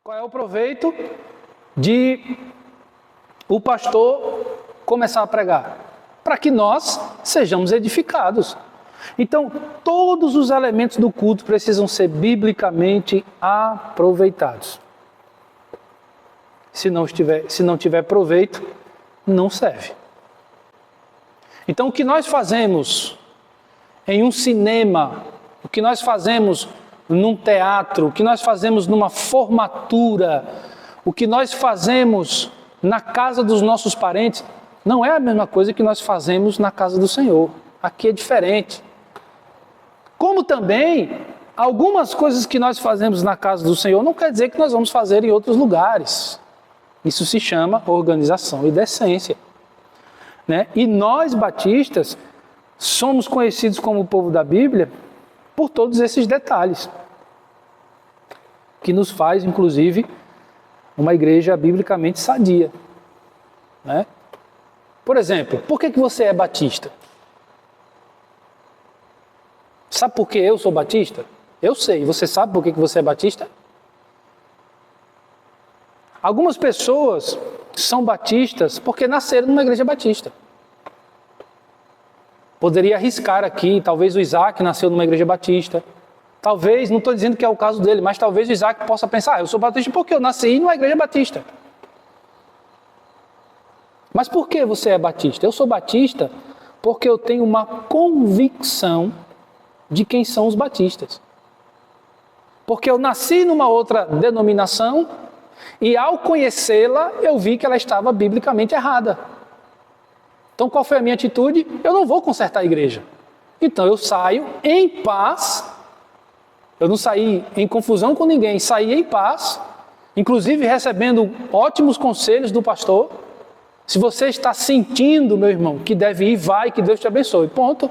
Qual é o proveito de o pastor começar a pregar? Para que nós sejamos edificados. Então, todos os elementos do culto precisam ser biblicamente aproveitados. Se não tiver proveito, não serve. Então, o que nós fazemos em um cinema, o que nós fazemos num teatro, o que nós fazemos numa formatura, o que nós fazemos na casa dos nossos parentes, não é a mesma coisa que nós fazemos na casa do Senhor. Aqui é diferente. Como também, algumas coisas que nós fazemos na casa do Senhor não quer dizer que nós vamos fazer em outros lugares. Isso se chama organização e decência. Né? E nós, batistas, somos conhecidos como o povo da Bíblia por todos esses detalhes, que nos faz, inclusive, uma igreja biblicamente sadia. Né? Por exemplo, por que você é batista? Sabe por que eu sou batista? Eu sei. Você sabe por que você é batista? Algumas pessoas são batistas porque nasceram numa igreja batista. Poderia arriscar aqui, talvez o Isaac nasceu numa igreja batista. Talvez, não estou dizendo que é o caso dele, mas talvez o Isaac possa pensar, eu sou batista porque eu nasci numa igreja batista. Mas por que você é batista? Eu sou batista porque eu tenho uma convicção de quem são os batistas. Porque eu nasci numa outra denominação e ao conhecê-la eu vi que ela estava biblicamente errada. Então qual foi a minha atitude? Eu não vou consertar a igreja. Então eu saio em paz, eu não saí em confusão com ninguém, saí em paz, inclusive recebendo ótimos conselhos do pastor. Se você está sentindo, meu irmão, que deve ir, vai, que Deus te abençoe. Ponto.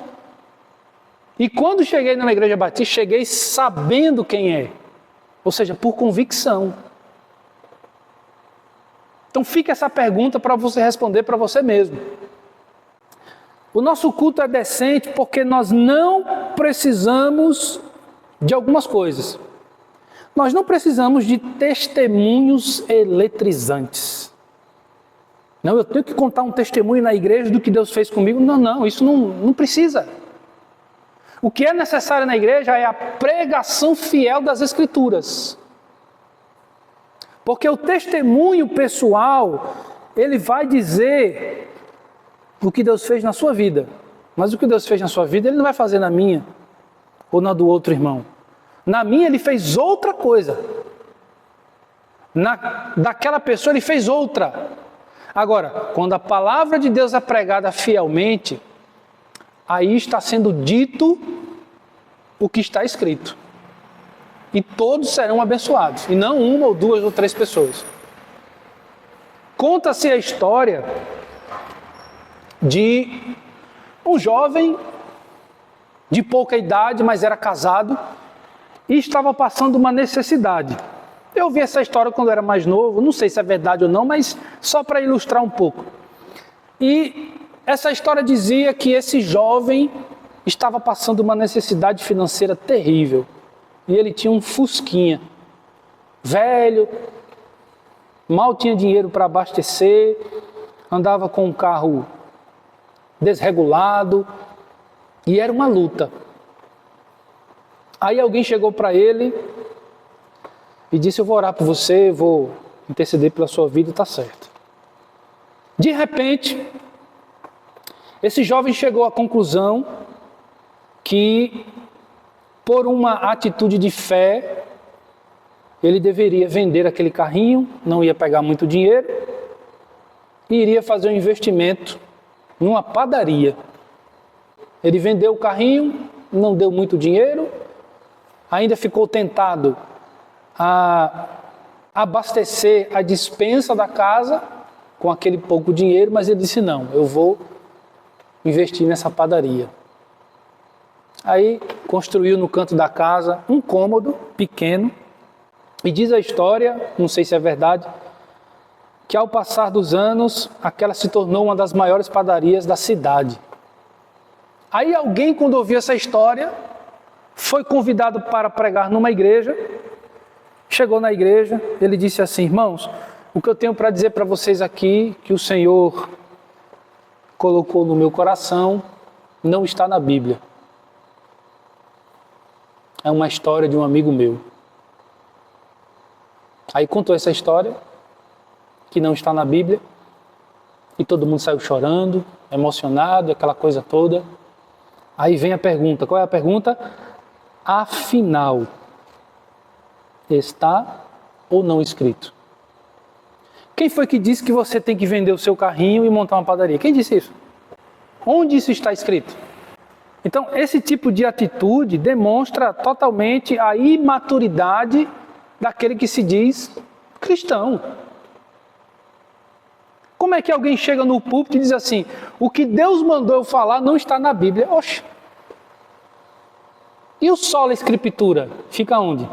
E quando cheguei na igreja batista, cheguei sabendo quem é. Ou seja, por convicção. Então fica essa pergunta para você responder para você mesmo. O nosso culto é decente porque nós não precisamos de algumas coisas. Nós não precisamos de testemunhos eletrizantes. Não, eu tenho que contar um testemunho na igreja do que Deus fez comigo. Não, isso não precisa. O que é necessário na igreja é a pregação fiel das Escrituras. Porque o testemunho pessoal, ele vai dizer o que Deus fez na sua vida. Mas o que Deus fez na sua vida, Ele não vai fazer na minha ou na do outro irmão. Na minha, Ele fez outra coisa. Daquela pessoa, Ele fez outra. Agora, quando a palavra de Deus é pregada fielmente, aí está sendo dito o que está escrito. E todos serão abençoados. E não uma ou duas ou três pessoas. Conta-se a história de um jovem de pouca idade, mas era casado e estava passando uma necessidade. Eu vi essa história quando eu era mais novo, não sei se é verdade ou não, mas só para ilustrar um pouco. E essa história dizia que esse jovem estava passando uma necessidade financeira terrível. E ele tinha um fusquinha, velho, mal tinha dinheiro para abastecer, andava com um carro desregulado e era uma luta. Aí alguém chegou para ele e disse, eu vou orar por você, vou interceder pela sua vida, está certo. De repente, esse jovem chegou à conclusão que, por uma atitude de fé, ele deveria vender aquele carrinho, não ia pegar muito dinheiro, e iria fazer um investimento numa padaria. Ele vendeu o carrinho, não deu muito dinheiro, ainda ficou tentado a abastecer a despensa da casa com aquele pouco dinheiro, mas ele disse, não, eu vou investir nessa padaria. Aí construiu no canto da casa um cômodo pequeno e diz a história, não sei se é verdade, que ao passar dos anos, aquela se tornou uma das maiores padarias da cidade. Aí alguém, quando ouviu essa história, foi convidado para pregar numa igreja Chegou na igreja, ele disse assim: irmãos, o que eu tenho para dizer para vocês aqui, que o Senhor colocou no meu coração, não está na Bíblia. É uma história de um amigo meu. Aí contou essa história, que não está na Bíblia, e todo mundo saiu chorando, emocionado, aquela coisa toda. Aí vem a pergunta, qual é a pergunta? Afinal, está ou não escrito? Quem foi que disse que você tem que vender o seu carrinho e montar uma padaria? Quem disse isso? Onde isso está escrito? Então, esse tipo de atitude demonstra totalmente a imaturidade daquele que se diz cristão. Como é que alguém chega no púlpito e diz assim: o que Deus mandou eu falar não está na Bíblia? Oxe! E o sola escritura? Fica onde?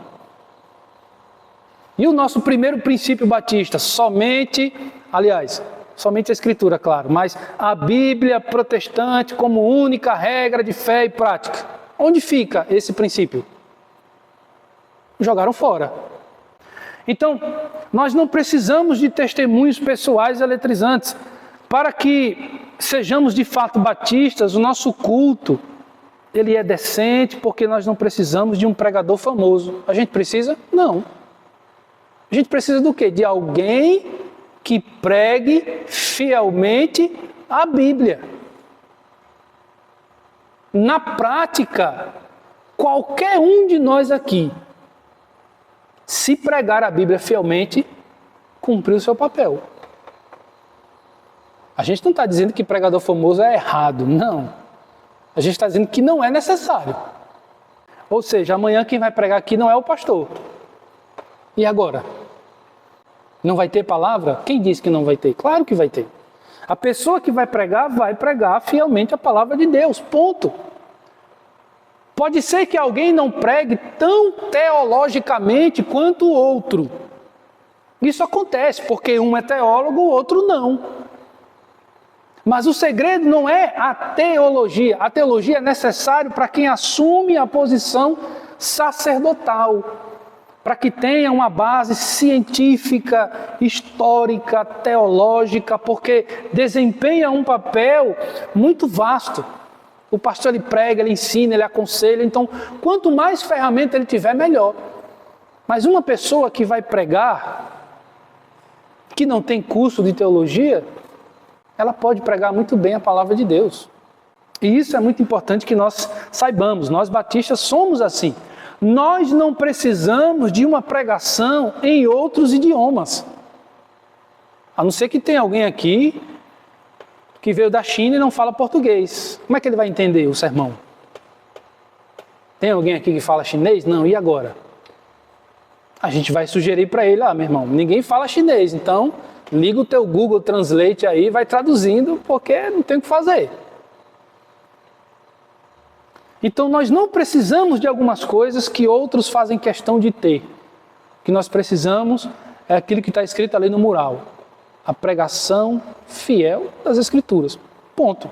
E o nosso primeiro princípio batista? Somente a Escritura, claro, mas a Bíblia protestante como única regra de fé e prática. Onde fica esse princípio? Jogaram fora. Então, nós não precisamos de testemunhos pessoais eletrizantes. Para que sejamos de fato batistas, o nosso culto, ele é decente, porque nós não precisamos de um pregador famoso. A gente precisa? Não. A gente precisa do quê? De alguém que pregue fielmente a Bíblia. Na prática, qualquer um de nós aqui, se pregar a Bíblia fielmente, cumpriu o seu papel. A gente não está dizendo que pregador famoso é errado, não. A gente está dizendo que não é necessário. Ou seja, amanhã quem vai pregar aqui não é o pastor. E agora? Não vai ter palavra? Quem disse que não vai ter? Claro que vai ter. A pessoa que vai pregar fielmente a palavra de Deus, ponto. Pode ser que alguém não pregue tão teologicamente quanto o outro. Isso acontece, porque um é teólogo, o outro não. Mas o segredo não é a teologia. A teologia é necessária para quem assume a posição sacerdotal, para que tenha uma base científica, histórica, teológica, porque desempenha um papel muito vasto. O pastor, ele prega, ele ensina, ele aconselha, então quanto mais ferramenta ele tiver, melhor. Mas uma pessoa que vai pregar, que não tem curso de teologia, ela pode pregar muito bem a palavra de Deus. E isso é muito importante que nós saibamos. Nós batistas somos assim. Nós não precisamos de uma pregação em outros idiomas. A não ser que tenha alguém aqui que veio da China e não fala português. Como é que ele vai entender o sermão? Tem alguém aqui que fala chinês? Não, e agora? A gente vai sugerir para ele: meu irmão, ninguém fala chinês, então liga o teu Google Translate aí, vai traduzindo, porque não tem o que fazer. Então nós não precisamos de algumas coisas que outros fazem questão de ter. O que nós precisamos é aquilo que está escrito ali no mural: a pregação fiel das Escrituras. Ponto.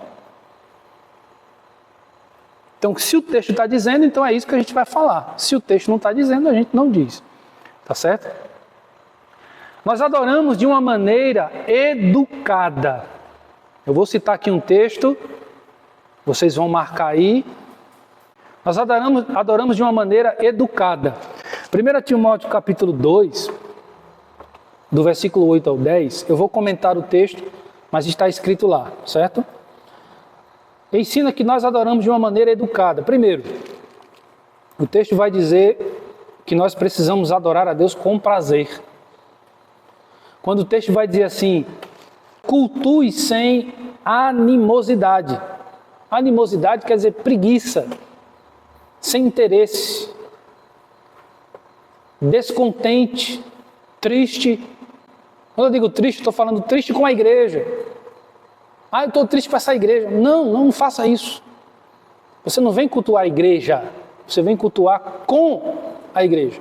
Então, se o texto está dizendo, então é isso que a gente vai falar. Se o texto não está dizendo, a gente não diz. Tá certo? Nós adoramos de uma maneira educada. Eu vou citar aqui um texto, vocês vão marcar aí. Nós adoramos de uma maneira educada. 1 Timóteo capítulo 2, do versículo 8 ao 10, eu vou comentar o texto, mas está escrito lá, certo? Ensina que nós adoramos de uma maneira educada. Primeiro, o texto vai dizer que nós precisamos adorar a Deus com prazer. Quando o texto vai dizer assim: cultue sem animosidade. Animosidade quer dizer preguiça, sem interesse, descontente, triste. Quando eu digo triste, estou falando triste com a igreja. Eu estou triste com essa igreja. Não faça isso. Você não vem cultuar a igreja, você vem cultuar com a igreja.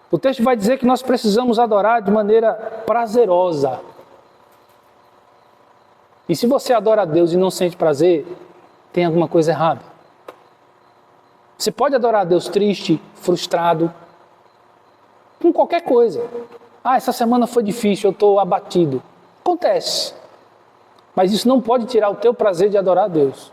O texto vai dizer que nós precisamos adorar de maneira prazerosa. E se você adora a Deus e não sente prazer, tem alguma coisa errada. Você pode adorar a Deus triste, frustrado, com qualquer coisa. Ah, essa semana foi difícil, eu estou abatido. Acontece. Mas isso não pode tirar o teu prazer de adorar a Deus.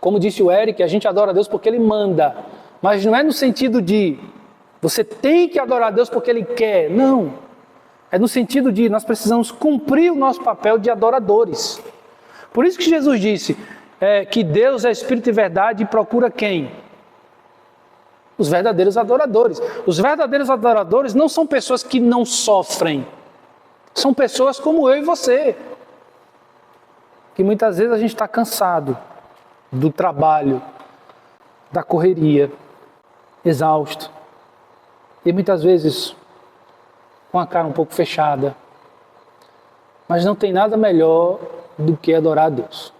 Como disse o Eric, a gente adora a Deus porque Ele manda. Mas não é no sentido de você tem que adorar a Deus porque Ele quer. Não. É no sentido de nós precisamos cumprir o nosso papel de adoradores. Por isso que Jesus disse que Deus é Espírito e verdade e procura quem? Os verdadeiros adoradores. Os verdadeiros adoradores não são pessoas que não sofrem. São pessoas como eu e você. Que muitas vezes a gente está cansado do trabalho, da correria, exausto. E muitas vezes com a cara um pouco fechada. Mas não tem nada melhor do que adorar a Deus.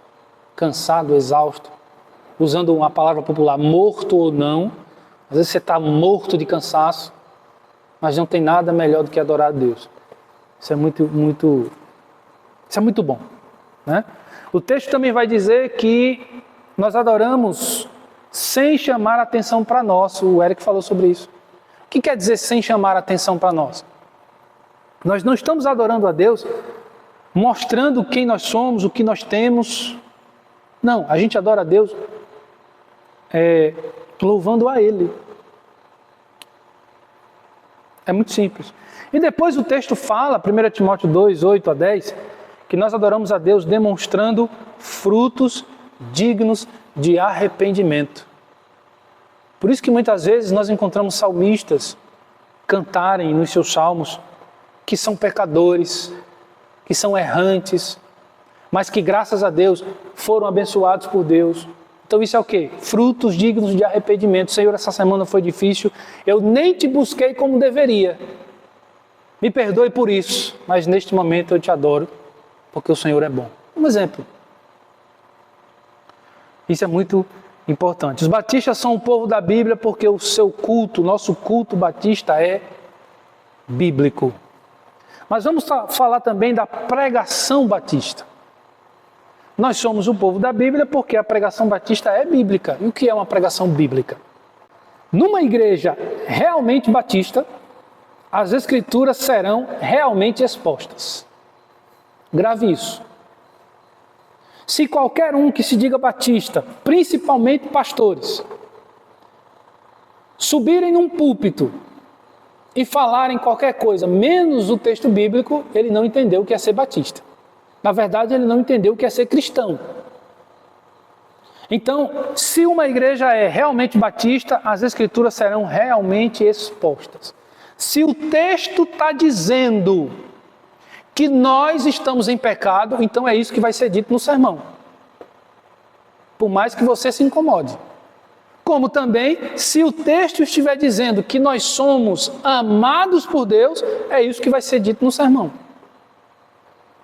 Cansado, exausto, usando uma palavra popular, morto ou não. Às vezes você está morto de cansaço, mas não tem nada melhor do que adorar a Deus. Isso é muito bom, né? O texto também vai dizer que nós adoramos sem chamar a atenção para nós. O Eric falou sobre isso. O que quer dizer sem chamar a atenção para nós? Nós não estamos adorando a Deus mostrando quem nós somos, o que nós temos. Não, a gente adora a Deus louvando a Ele. É muito simples. E depois o texto fala, 1 Timóteo 2, 8 a 10, que nós adoramos a Deus demonstrando frutos dignos de arrependimento. Por isso que muitas vezes nós encontramos salmistas cantarem nos seus salmos que são pecadores, que são errantes, mas que graças a Deus foram abençoados por Deus. Então isso é o quê? Frutos dignos de arrependimento. Senhor, essa semana foi difícil, eu nem te busquei como deveria. Me perdoe por isso, mas neste momento eu te adoro, porque o Senhor é bom. Um exemplo. Isso é muito importante. Os batistas são o povo da Bíblia porque o seu culto, nosso culto batista é bíblico. Mas vamos falar também da pregação batista. Nós somos o povo da Bíblia porque a pregação batista é bíblica. E o que é uma pregação bíblica? Numa igreja realmente batista, as escrituras serão realmente expostas. Grave isso. Se qualquer um que se diga batista, principalmente pastores, subirem num púlpito e falarem qualquer coisa, menos o texto bíblico, ele não entendeu o que é ser batista. Na verdade, ele não entendeu o que é ser cristão. Então, se uma igreja é realmente batista, as escrituras serão realmente expostas. Se o texto está dizendo que nós estamos em pecado, então é isso que vai ser dito no sermão. Por mais que você se incomode. Como também, se o texto estiver dizendo que nós somos amados por Deus, é isso que vai ser dito no sermão.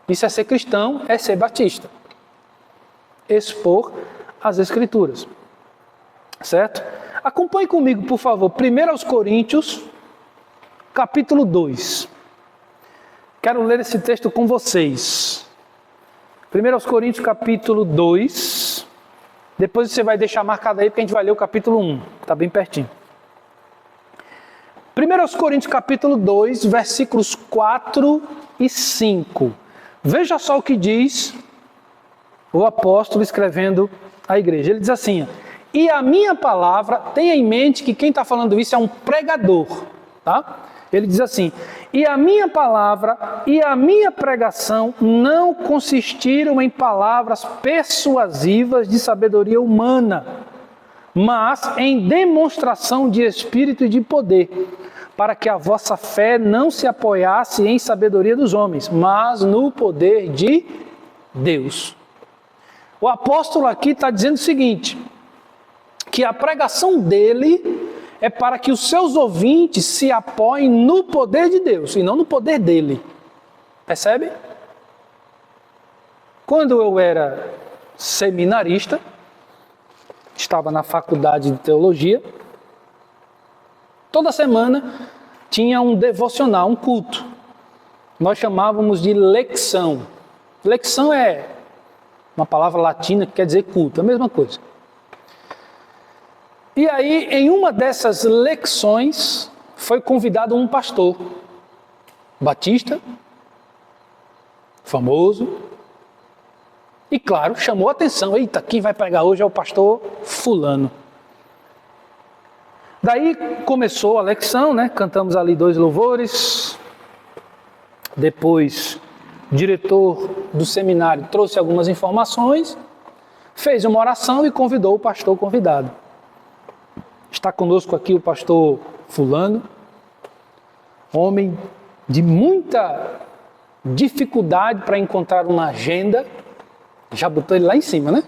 Isso é ser cristão, é ser batista. Expor as escrituras. Certo? Acompanhe comigo, por favor, 1 Coríntios, capítulo 2. Quero ler esse texto com vocês. 1 Coríntios, capítulo 2. Depois você vai deixar marcado aí, porque a gente vai ler o capítulo 1. Está bem pertinho. 1 Coríntios, capítulo 2, versículos 4 e 5. Veja só o que diz o apóstolo escrevendo à igreja. Ele diz assim: e a minha palavra, tenha em mente que quem está falando isso é um pregador, tá? Ele diz assim: e a minha palavra e a minha pregação não consistiram em palavras persuasivas de sabedoria humana, mas em demonstração de espírito e de poder, para que a vossa fé não se apoiasse em sabedoria dos homens, mas no poder de Deus. O apóstolo aqui está dizendo o seguinte, que a pregação dele é para que os seus ouvintes se apoiem no poder de Deus e não no poder dele. Percebe? Quando eu era seminarista, estava na faculdade de teologia, toda semana tinha um devocional, um culto. Nós chamávamos de lexão. Lexão é uma palavra latina que quer dizer culto, é a mesma coisa. E aí, em uma dessas lecções, foi convidado um pastor batista, famoso, e claro, chamou a atenção. Eita, quem vai pregar hoje é o pastor fulano. Daí começou a lecção, né? Cantamos ali 2 louvores. Depois, o diretor do seminário trouxe algumas informações, fez uma oração e convidou o pastor convidado. Está conosco aqui o pastor fulano, homem de muita dificuldade para encontrar uma agenda. Já botou ele lá em cima, né?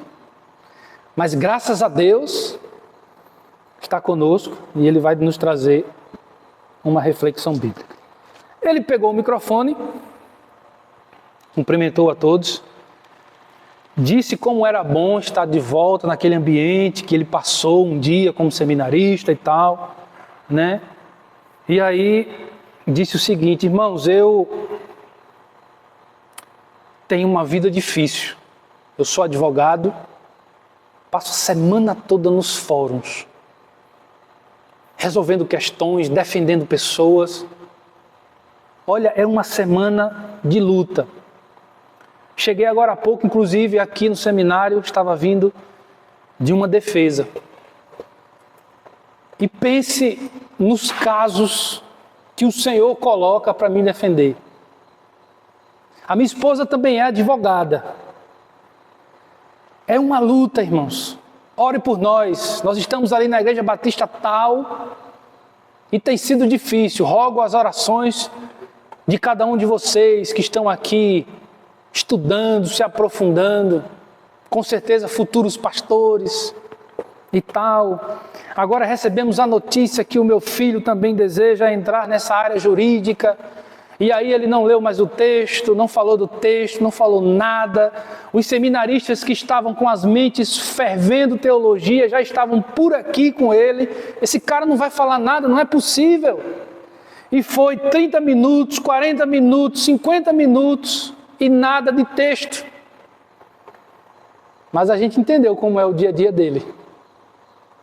Mas graças a Deus está conosco e ele vai nos trazer uma reflexão bíblica. Ele pegou o microfone, cumprimentou a todos, disse como era bom estar de volta naquele ambiente que ele passou um dia como seminarista e tal, né? E aí disse o seguinte: irmãos, eu tenho uma vida difícil. Eu sou advogado, passo a semana toda nos fóruns, resolvendo questões, defendendo pessoas. Olha, é uma semana de luta. Cheguei agora há pouco, inclusive aqui no seminário, estava vindo de uma defesa. E pense nos casos que o Senhor coloca para me defender. A minha esposa também é advogada. É uma luta, irmãos. Ore por nós. Nós estamos ali na Igreja Batista tal e tem sido difícil. Rogo as orações de cada um de vocês que estão aqui estudando, se aprofundando, com certeza futuros pastores e tal. Agora recebemos a notícia que o meu filho também deseja entrar nessa área jurídica, e aí ele não leu mais o texto, não falou do texto, não falou nada. Os seminaristas que estavam com as mentes fervendo teologia já estavam por aqui com ele. Esse cara não vai falar nada, não é possível. E foi 30 minutos, 40 minutos, 50 minutos e nada de texto. Mas a gente entendeu como é o dia a dia dele,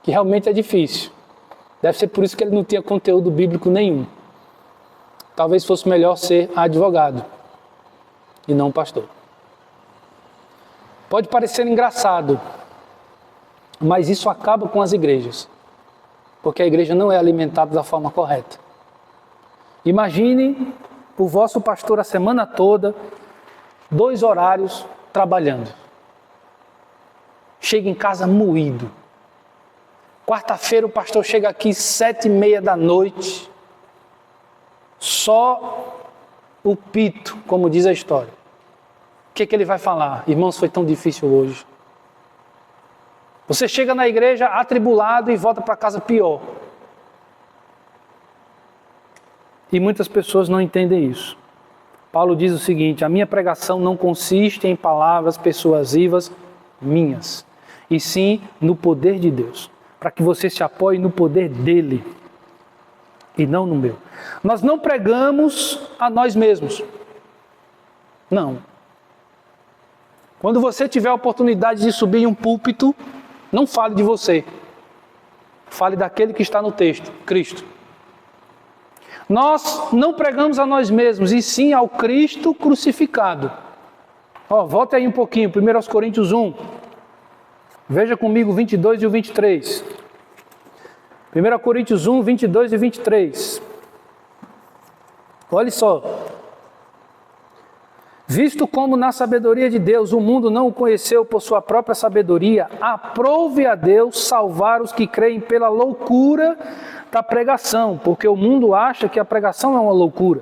que realmente é difícil. Deve ser por isso que ele não tinha conteúdo bíblico nenhum. Talvez fosse melhor ser advogado e não pastor. Pode parecer engraçado, mas isso acaba com as igrejas, porque a igreja não é alimentada da forma correta. Imagine o vosso pastor a semana toda, 2 horários trabalhando. Chega em casa moído. Quarta-feira o pastor chega aqui 7:30 da noite. Só o pito, como diz a história. O que ele vai falar? Irmãos, foi tão difícil hoje. Você chega na igreja atribulado e volta para casa pior. E muitas pessoas não entendem isso. Paulo diz o seguinte: a minha pregação não consiste em palavras persuasivas minhas, e sim no poder de Deus, para que você se apoie no poder dele e não no meu. Nós não pregamos a nós mesmos. Não. Quando você tiver a oportunidade de subir em um púlpito, não fale de você. Fale daquele que está no texto, Cristo. Nós não pregamos a nós mesmos, e sim ao Cristo crucificado. Volte aí um pouquinho, 1 Coríntios 1. Veja comigo o 22 e o 23. 1 Coríntios 1, 22 e 23. Olha só. Visto como na sabedoria de Deus o mundo não o conheceu por sua própria sabedoria, aprove a Deus salvar os que creem pela loucura da pregação, porque o mundo acha que a pregação é uma loucura.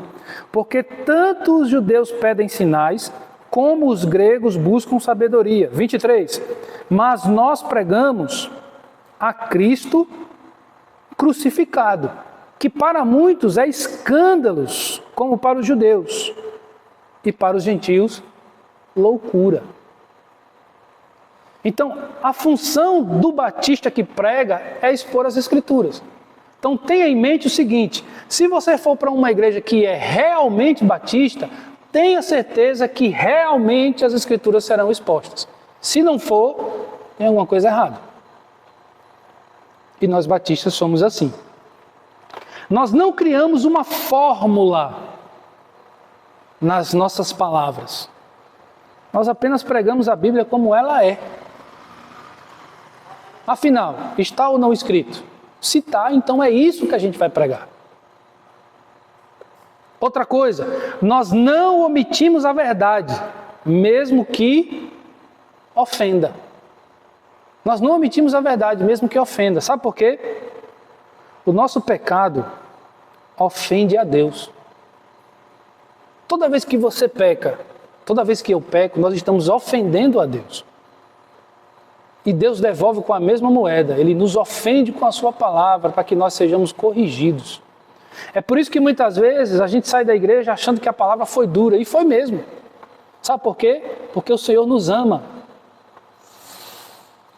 Porque tanto os judeus pedem sinais, como os gregos buscam sabedoria. 23. Mas nós pregamos a Cristo crucificado, que para muitos é escândalos, como para os judeus, e para os gentios, loucura. Então, a função do batista que prega é expor as Escrituras. Então, tenha em mente o seguinte: se você for para uma igreja que é realmente batista, tenha certeza que realmente as Escrituras serão expostas. Se não for, tem alguma coisa errada. E nós batistas somos assim. Nós não criamos uma fórmula nas nossas palavras. Nós apenas pregamos a Bíblia como ela é. Afinal, está ou não escrito? Se está, então é isso que a gente vai pregar. Outra coisa, nós não omitimos a verdade, mesmo que ofenda. Nós não omitimos a verdade, mesmo que ofenda. Sabe por quê? O nosso pecado ofende a Deus. Toda vez que você peca, toda vez que eu peco, nós estamos ofendendo a Deus. E Deus devolve com a mesma moeda. Ele nos ofende com a sua palavra para que nós sejamos corrigidos. É por isso que muitas vezes a gente sai da igreja achando que a palavra foi dura. E foi mesmo. Sabe por quê? Porque o Senhor nos ama.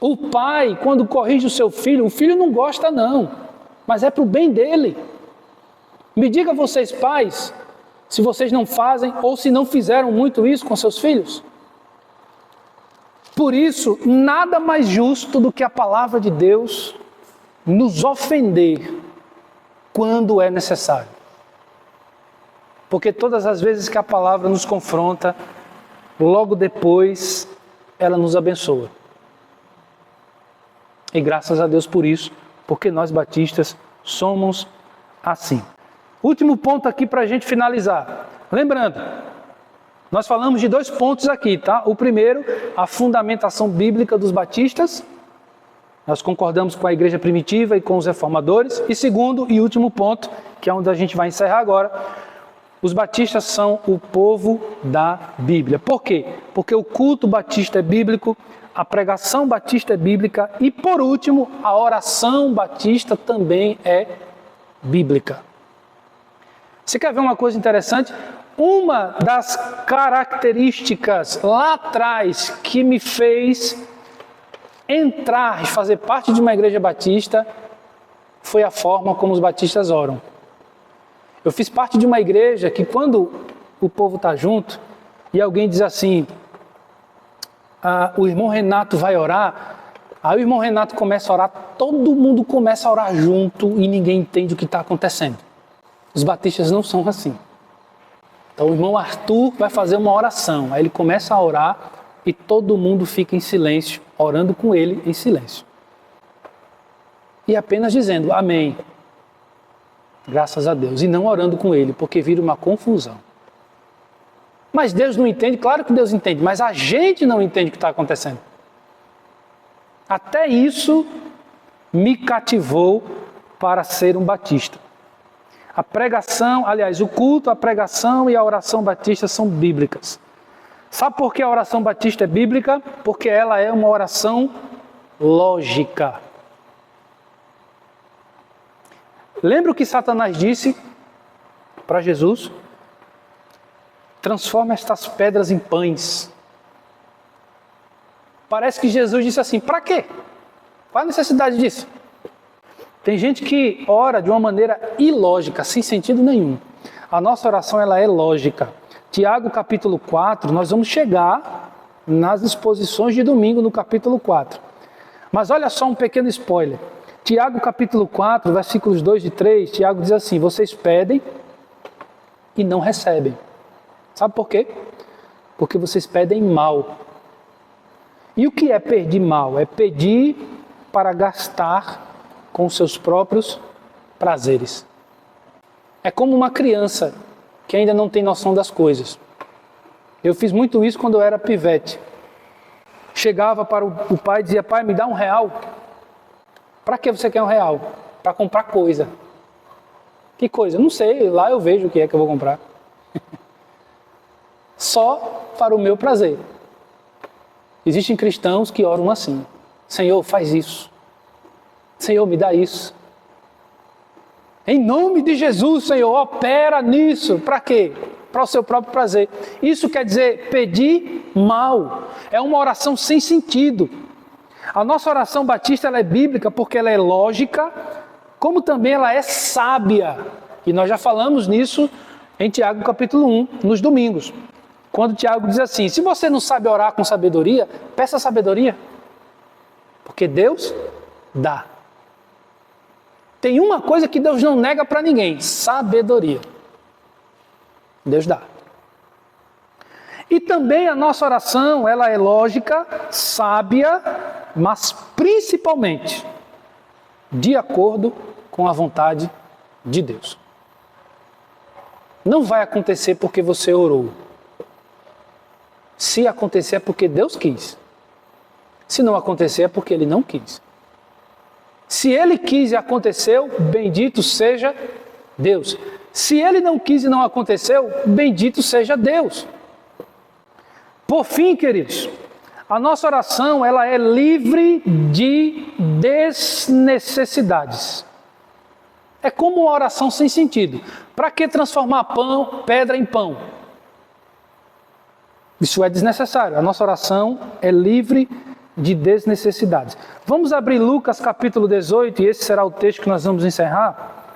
O pai, quando corrige o seu filho, o filho não gosta não. Mas é para o bem dele. Me diga vocês pais, se vocês não fazem ou se não fizeram muito isso com seus filhos. Por isso, nada mais justo do que a palavra de Deus nos ofender quando é necessário. Porque todas as vezes que a palavra nos confronta, logo depois ela nos abençoa. E graças a Deus por isso, porque nós batistas somos assim. Último ponto aqui para a gente finalizar. Lembrando, nós falamos de 2 pontos aqui, tá? O primeiro, a fundamentação bíblica dos batistas. Nós concordamos com a igreja primitiva e com os reformadores. E segundo e último ponto, que é onde a gente vai encerrar agora, os batistas são o povo da Bíblia. Por quê? Porque o culto batista é bíblico, a pregação batista é bíblica e, por último, a oração batista também é bíblica. Você quer ver uma coisa interessante? Uma das características lá atrás que me fez entrar e fazer parte de uma igreja batista foi a forma como os batistas oram. Eu fiz parte de uma igreja que quando o povo está junto e alguém diz assim, o irmão Renato vai orar, aí o irmão Renato começa a orar, todo mundo começa a orar junto e ninguém entende o que está acontecendo. Os batistas não são assim. Então o irmão Arthur vai fazer uma oração, aí ele começa a orar e todo mundo fica em silêncio, orando com ele em silêncio. E apenas dizendo amém, graças a Deus, e não orando com ele, porque vira uma confusão. Mas Deus não entende? Claro que Deus entende, mas a gente não entende o que está acontecendo. Até isso me cativou para ser um batista. A pregação, aliás, o culto, a pregação e a oração batista são bíblicas. Sabe por que a oração batista é bíblica? Porque ela é uma oração lógica. Lembra o que Satanás disse para Jesus? Transforma estas pedras em pães. Parece que Jesus disse assim, para quê? Qual a necessidade disso? Tem gente que ora de uma maneira ilógica, sem sentido nenhum. A nossa oração ela é lógica. Tiago capítulo 4, nós vamos chegar nas exposições de domingo no capítulo 4. Mas olha só um pequeno spoiler. Tiago capítulo 4, versículos 2 e 3, Tiago diz assim, vocês pedem e não recebem. Sabe por quê? Porque vocês pedem mal. E o que é pedir mal? É pedir para gastar com seus próprios prazeres. É como uma criança que ainda não tem noção das coisas. Eu fiz muito isso quando eu era pivete. Chegava para o pai e dizia, pai, me dá R$1. Para que você quer R$1? Para comprar coisa. Que coisa? Não sei, lá eu vejo o que é que eu vou comprar. Só para o meu prazer. Existem cristãos que oram assim. Senhor, faz isso. Senhor, me dá isso. Em nome de Jesus, Senhor, opera nisso. Para quê? Para o seu próprio prazer. Isso quer dizer pedir mal. É uma oração sem sentido. A nossa oração batista ela é bíblica porque ela é lógica, como também ela é sábia. E nós já falamos nisso em Tiago capítulo 1, nos domingos. Quando Tiago diz assim, se você não sabe orar com sabedoria, peça sabedoria. Porque Deus dá. Tem uma coisa que Deus não nega para ninguém: sabedoria. Deus dá. E também a nossa oração, ela é lógica, sábia, mas principalmente de acordo com a vontade de Deus. Não vai acontecer porque você orou. Se acontecer é porque Deus quis. Se não acontecer é porque Ele não quis. Se Ele quis e aconteceu, bendito seja Deus. Se Ele não quis e não aconteceu, bendito seja Deus. Por fim, queridos, a nossa oração, ela é livre de desnecessidades. É como uma oração sem sentido. Para que transformar pedra em pão? Isso é desnecessário. A nossa oração é livre de desnecessidades. Vamos abrir Lucas capítulo 18, e esse será o texto que nós vamos encerrar.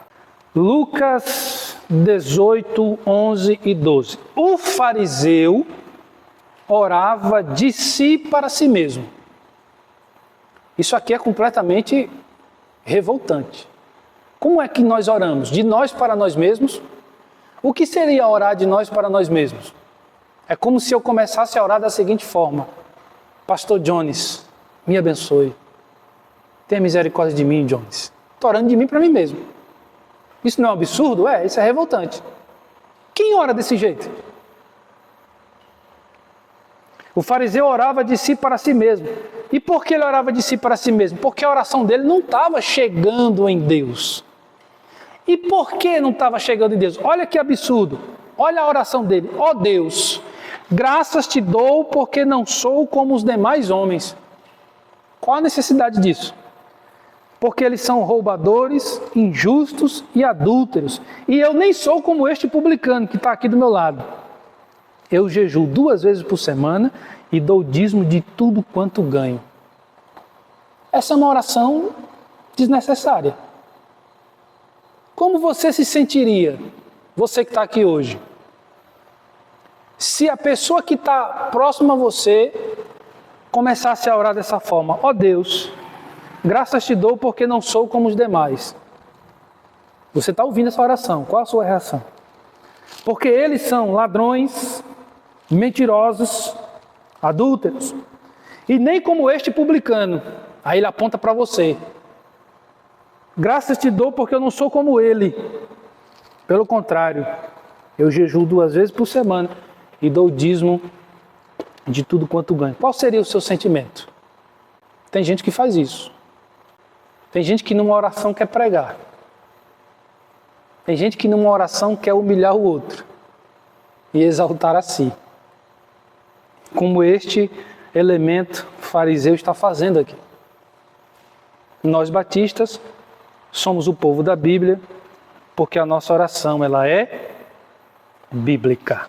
Lucas 18, 11 e 12. O fariseu orava de si para si mesmo. Isso aqui é completamente revoltante. Como é que nós oramos? De nós para nós mesmos? O que seria orar de nós para nós mesmos? É como se eu começasse a orar da seguinte forma: Pastor Jones, me abençoe. Tenha misericórdia de mim, Jones. Estou orando de mim para mim mesmo. Isso não é um absurdo? Isso é revoltante. Quem ora desse jeito? O fariseu orava de si para si mesmo. E por que ele orava de si para si mesmo? Porque a oração dele não estava chegando em Deus. E por que não estava chegando em Deus? Olha que absurdo. Olha a oração dele. Ó Deus, graças te dou porque não sou como os demais homens. Qual a necessidade disso? Porque eles são roubadores, injustos e adúlteros. E eu nem sou como este publicano que está aqui do meu lado. Eu jejuo 2 vezes por semana e dou dízimo de tudo quanto ganho. Essa é uma oração desnecessária. Como você se sentiria, você que está aqui hoje, se a pessoa que está próxima a você começasse a orar dessa forma? Ó Deus, graças te dou porque não sou como os demais. Você está ouvindo essa oração, qual a sua reação? Porque eles são ladrões, mentirosos, adúlteros, e nem como este publicano. Aí ele aponta para você. Graças te dou porque eu não sou como ele. Pelo contrário, eu jejuo 2 vezes por semana e dou dízimo de tudo quanto ganho. Qual seria o seu sentimento? Tem gente que faz isso. Tem gente que numa oração quer pregar. Tem gente que numa oração quer humilhar o outro e exaltar a si. Como este elemento fariseu está fazendo aqui. Nós batistas somos o povo da Bíblia, porque a nossa oração ela é bíblica.